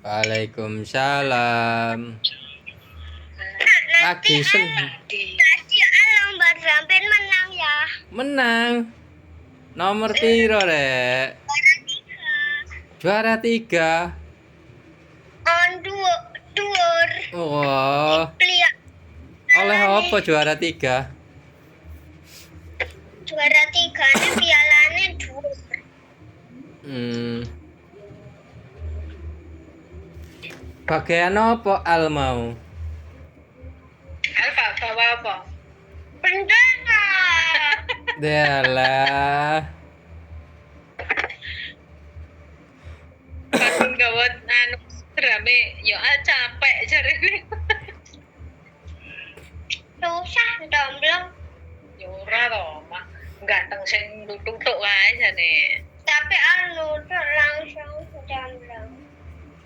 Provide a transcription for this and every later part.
Waalaikumsalam. Nanti kasih alam sampai menang ya. Menang. Nomor piro, Rek? Juara 3. On dhuwur. Oh. Oleh apa juara 3? Juara 3 ini pialane dhuwur. Bagian apa Al mau? Al bawa apa? Bendera. Dalah. Baru gawat rame, yo capek jarene. Susah domblong. Yo ora to, Mak. Ganteng sing tutuk wae jane. Tapi langsung domblong.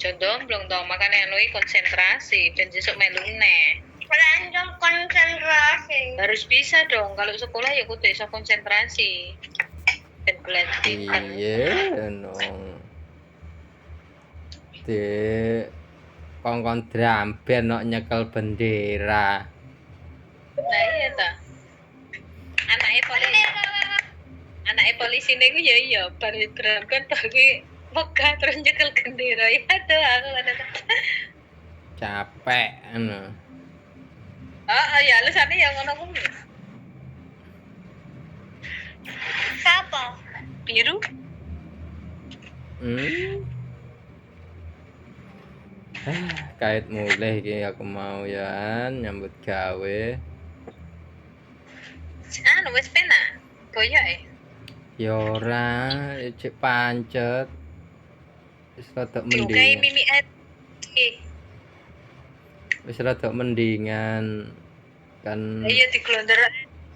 Jodoh belum tau makanya anu konsentrasi dan besok melu neh. Langsung konsentrasi. Harus bisa dong kalau sekolah ya kudu iso konsentrasi. Dan belajar. Iya, nong. Di kongkon dramben nok nyekel bendera. Nah iya ta. Anake polisi niku ya iya bar dramben bar kuwi megah terus nyekel bendera. Ya aduh aku ada. Capek anu. Ya alusane ya ngono kuwi. Siapa? Biru. Kait mulai iki aku mau ya nyambut gawe. Wis penak. Boyoke. Ya ora, cek pancet. Wis rada Kayak mendingan. mimi Wis rada mendingan kan. Iya diglonder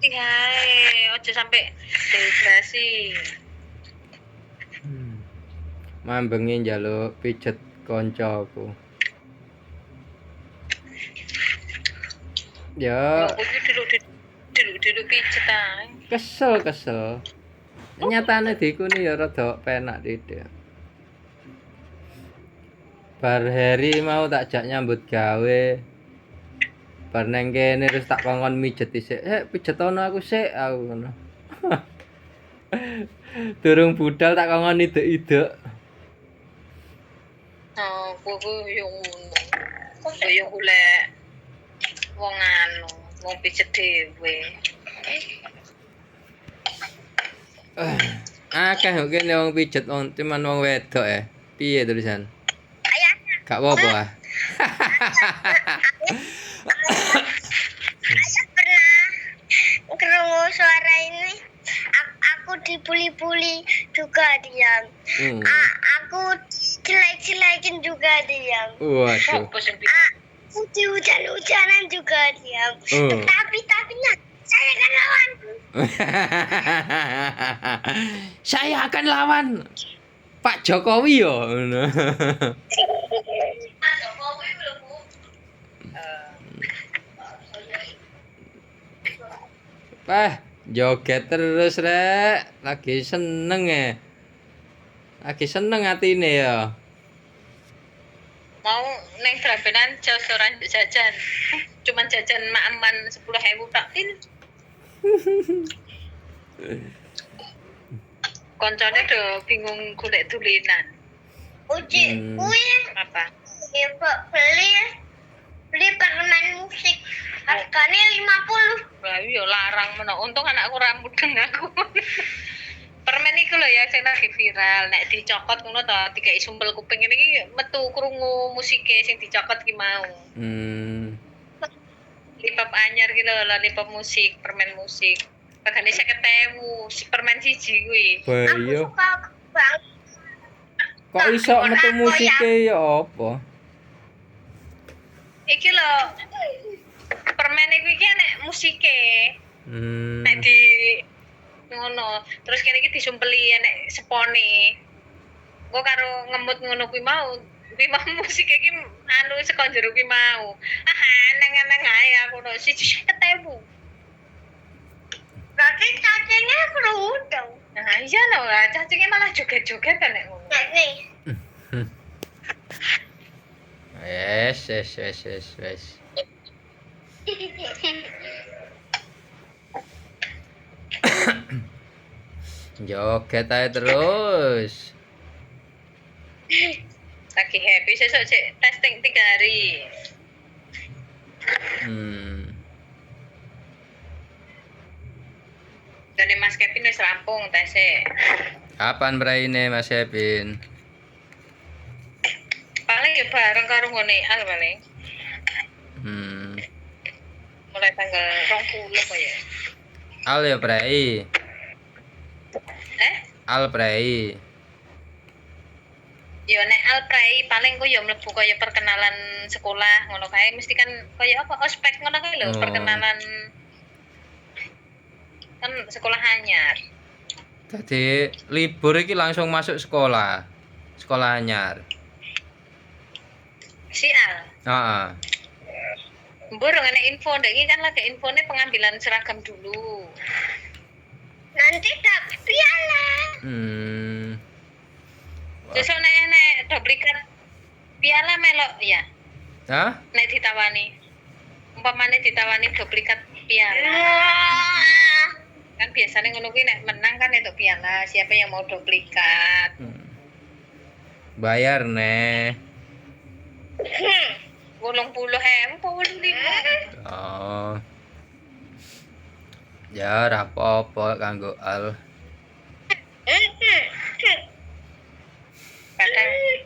hae, ojo sampai dehidrasi. Mambengi njaluk pijet koncoku. Ya, Kuwi dulu pijet ae. kesel. Nyatane dikuni ya rada penak titik. Bar hari mau tak jak nyambut gawe. Bar nang kene terus tak kongkon mijet dhisik. Pijet ono aku sik aku ngono. Durung budal tak kongkon idek-idek. Oh, kuwi yo ngono. Kaya golek wong anu, wong pijet dhewe. Akeh kok kene wong pijet wong cuman wong wedok Piye tulisan? Ayahnya. Gak apa-apa ah. Saya pernah kerungu suara ini. Aku dibuli-buli juga diam. Aku jelek-jelekin juga diam. Waduh. Aku dihujan-hujanan juga diam. Tapi saya kan lawan. Saya akan lawan Pak Jokowi yo. Jokowi belum. Joget terus rek. Lagi seneng Lagi seneng atine ya. Mau neng Drabenan jos ora jajan. Cuman jajan mak aman 10.000 tak tin. Koncone do bingung golek tulinan. Uji, Apa? Ya, beli permen musik. Harganya 50. Lah iya larang meno. Untung anakku ora mudeng aku. Permen iku lho ya sing lagi viral. Nek dicokot ngono to, dikai sumpel kuping ini iki metu krungu musike sing dicokot ki mau. Lipop anyar ki lho, lipop musik, permen musik. Regane 50.000 si permen siji kuwi. Aku suka banget. Kok iso metu musike ya apa? Iki lho. Permen iki nek musike. Nek di ngono, terus kene iki disumpeli nek sepone. Engko karo ngemut ngono kuwi mau, musik iki anu saka jero kuwi mau. Nang-nang ae aku no 50.000. Berarti cacingnya kerungu dong. Nah, iya lho, cacingnya malah joget-joget kan nek ngono. Nih. wes. Joget aja terus. Lagi happy sesuk cek testing 3 hari. Dari Mas Kevin wis rampung tesnya. Kapan braine Mas Kevin? Paling ya bareng karo ngone Al paling. Mulai tanggal 20 kaya. Al ya prei. Al prei. Yo nek Al prei paling ku yo mlebu kaya perkenalan sekolah ngono kae mesti kan kaya apa ospek ngono kae lho, perkenalan kan sekolah anyar. Jadi libur iki langsung masuk sekolah. Sekolah anyar. Si Al. Heeh. Mbur ngene info ndek iki kan lagi infone pengambilan seragam dulu. Nanti dapat piala. Sesuk nek duplikat piala melok ya. Hah? Nek ditawani. Umpamane ditawani duplikat piala. Kan biasanya ngono kuwi nek menang kan itu piala. Siapa yang mau duplikat? Bayar neh. 80.000 85. Oh. Ya ora apa-apa kanggo Al.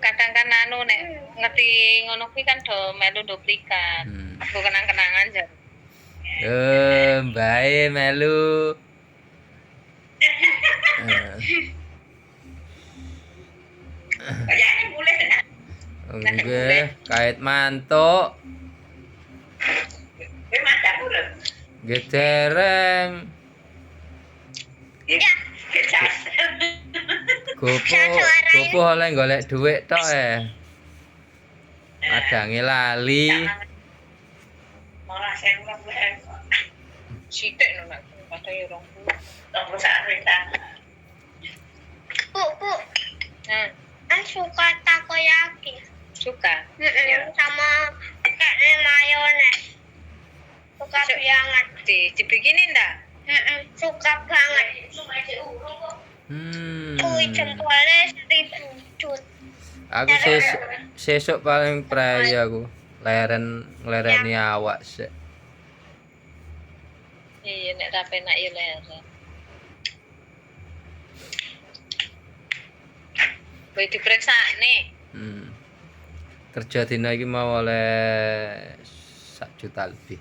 Kadang kan anu nek ngerti ngono kuwi kan do melu duplikat. Aku kenang-kenangan jan. Bae melu. Enggak, kait mantuk. Gedereng. Ya. Gopo oleh golek dhuwit tok Adange lali. Sithik lho nek padha yo 20. Bu. An suka takoyaki. Suka. Sama kayak mayones. Suka banget. Dibikinin ndak? Suka banget. Jempolnya 1000 jut. Aku sesuk paling prei aku. Nglereni awak sik. Iya nek ra penak yo leren. Kowe diperiksa nih. Kerja dina iki mau oleh 1 juta lebih.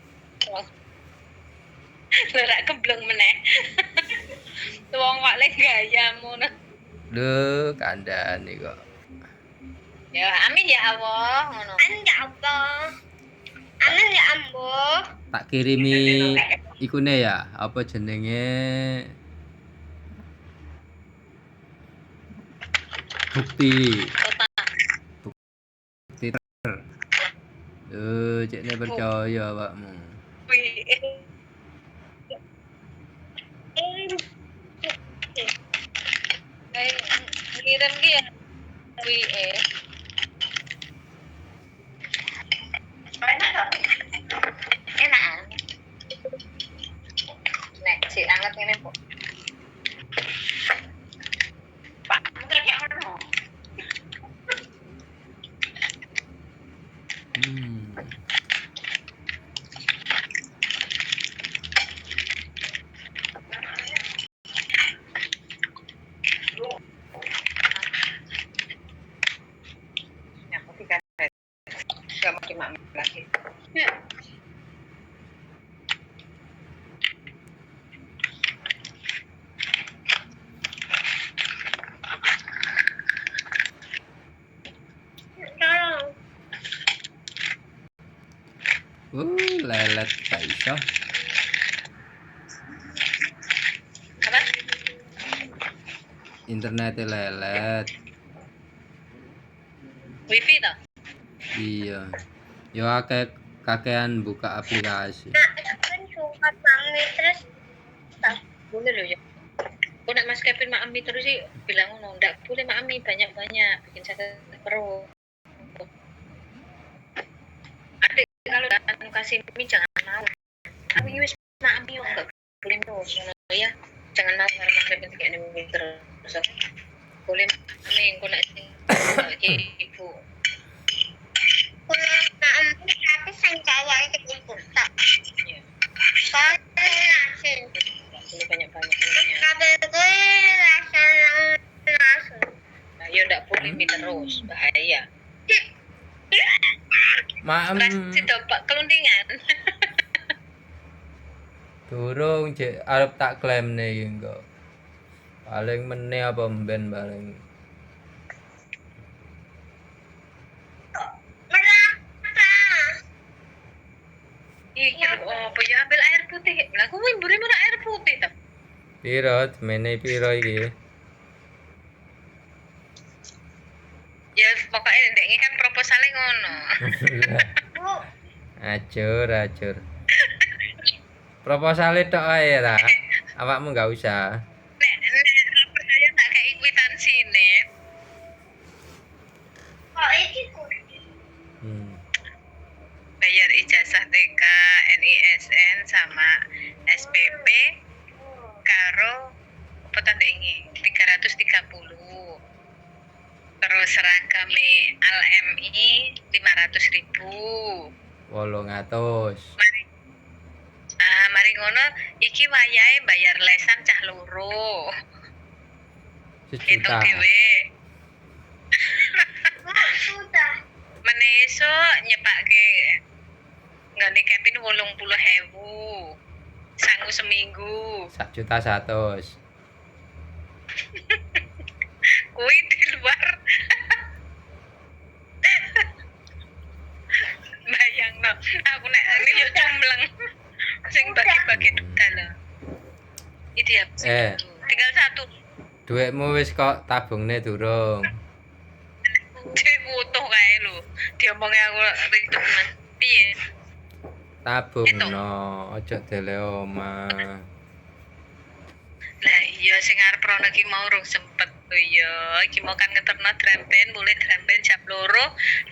Ora kebleng meneh. Wong kok le gayamu. Lho, kandhane kok. Ya amin ya Allah ngono. Amin ya Allah. Amin ya Allah. Tak kirimi ikune ya, apa jenenge? Bukti. Cekne percaya awakmu. Kirim ki ya. Enak. Nek sik anget ngene kok. Pak, mungkin kayak ngono. Gak mau dimakan lagi. Lelet gak iso. Apa? Internetnya lelet. Wifi toh? Iya. Yo kakean buka aplikasi. Kan suka mami terus. Boleh loh ya. Kok nak Mas Kevin mak Ami terus sih bilang ngono, ndak boleh mak Ami banyak-banyak bikin sakit perut. kasih mie jangan mau. Aku ini wis maaf yo enggak boleh mau ngono ya. Jangan mau karena masih penting ini mie terus. Boleh mie engko nek sing ibu. Kulo nak tapi sanjaya itu tak. Iya. Langsung. Boleh banyak-banyak minyak. Kabel gue langsung. Nah, yo ndak boleh mie terus, bahaya. Rasi dompak kelundingan. Durung cek arep tak klaimne iki engko. Paling meneh apa mben paling. Iki lho, apa ya ambil air putih. Lah aku mburi mana air putih ta? Piro mene piro iki? Ya pokoknya ndek iki kan proposalnya ngono. Bu, Acur. Proposale tok ae ta. Awakmu enggak usah. Nek percaya tak kayak kwitansi nih. kok iki kursi? Bayar ijazah TK, NISN sama SPP karo apa tanda ini 330. Terus seragame LMI 500.000. 800. Mari ngono iki wayahe bayar lesan cah loro. Hitung Sejuta. dhewe. Bu, sudah. Meneso nyepake nggone Kevin 80.000. Sangu seminggu. 1.100.000. Kuwi di luar. Bayangno, aku nek ini yo cumleng. Sing bagi-bagi dalah. Iki ya. Tinggal satu. Duitmu wis kok tabungne durung. Cek utuh kae lho. Diomongi aku rituk men. Piye? Tabungno, ojo dele omah. Lah iya sing arep rono ki mau rung sempet to ya. Iki mau kan ngeterno drempen, mulai drempen jam 2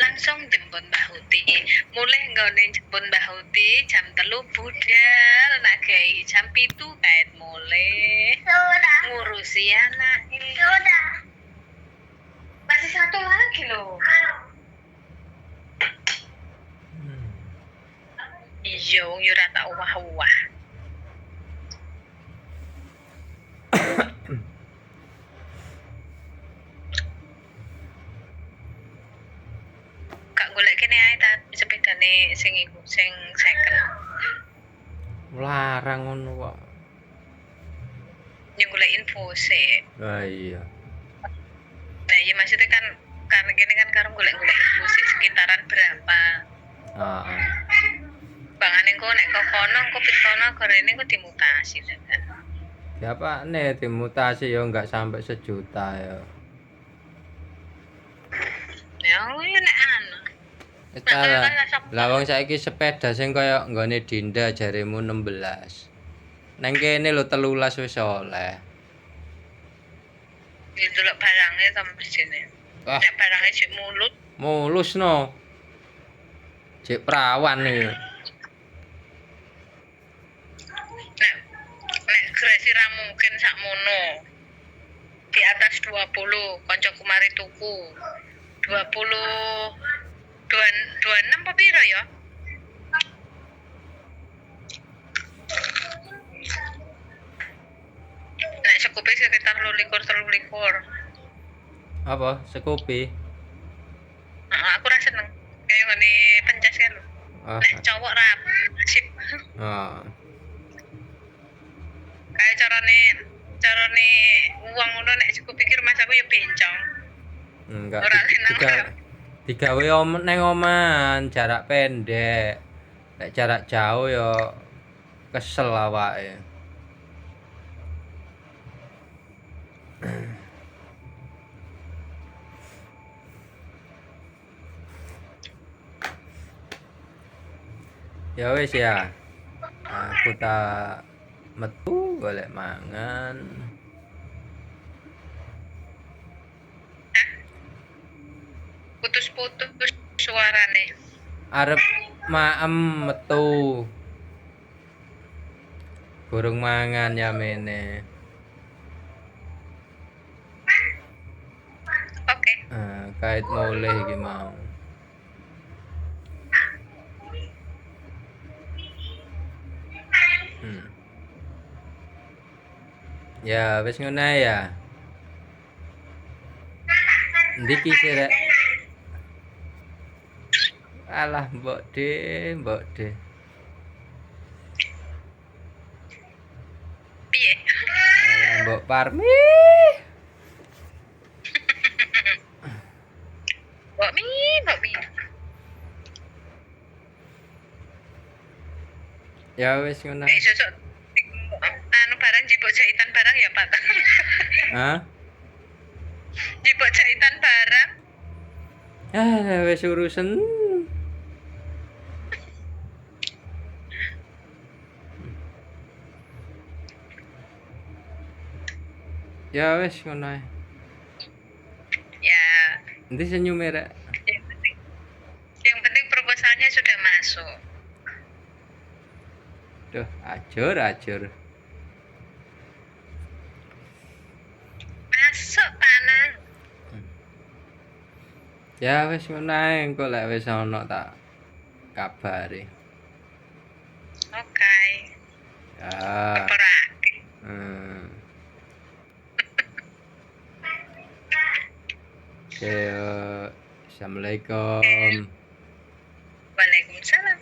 langsung jemput Mbah Huti. Mulai nggone jemput Mbah Huti jam 3 budal nak gawe jam 7 kaet mulai Sudah. ngurusi anak. Sudah. Masih satu lagi loh. Iya, wong yo ora tak uwah-uwah. Kak golek kene ae ta sepedane sing iku sing second. Larang ngono kok. Yang golek info sih. Lah iya. Nah, iya maksudnya kan karena kene kan karo golek-golek info sih sekitaran berapa. Heeh. Bangane engko nek kok kono engko pitono gorene engko dimutasi kan. Ya Pak, nih dimutasi ya enggak sampai 1 juta ya. Ya iya nek anu. Lah, lah wong saiki sepeda sing kaya nggone Dinda jaremu 16. Nang kene lho 13 wis oleh. Delok barange sampe sini. Wah, Nek barange sik mulut, mulus no. Cek perawan iki. nek gresi ra mungkin sakmono. Di atas 20, kancaku mari tuku. 26 apa piro ya? Nek sekupi sekitar 23. Apa? Scoopy. Aku ra seneng. Kayak ngene pencas kan lho. Ah. Nek cowok ra sip. Ah. Kayak carane uang ngono nek cukup pikir mas aku ya bencong. Enggak. Ora lenang. Digawe neng oman jarak pendek. Nek jarak jauh ya kesel awake. Ya wis ya. Aku tak metu golek mangan. Putus-putus suarane. Arep maem metu. Burung mangan ya mene. Oke. Kait mulih iki mau. Ya wis ngono ae ya. Ndiki sih rek. Alah mbok de, mbok de. Piye? Alah mbok Parmi. Mbok mi, mbok mi. Ya wis ngono. ae. Sesuk anu barang jipuk jahitan barang ya, Pak. Hah? Jipuk jahitan barang. Wis urusan. Ya wis ngono ae. Ya, Nanti senyum ya, Rek. yang penting proposalnya sudah masuk. Duh, ajur. Masuk panang. Ya wis ngono ae, engko lek wis ana tak kabari. Oke. Ya. Keperake. Oke, assalamualaikum. Waalaikumsalam.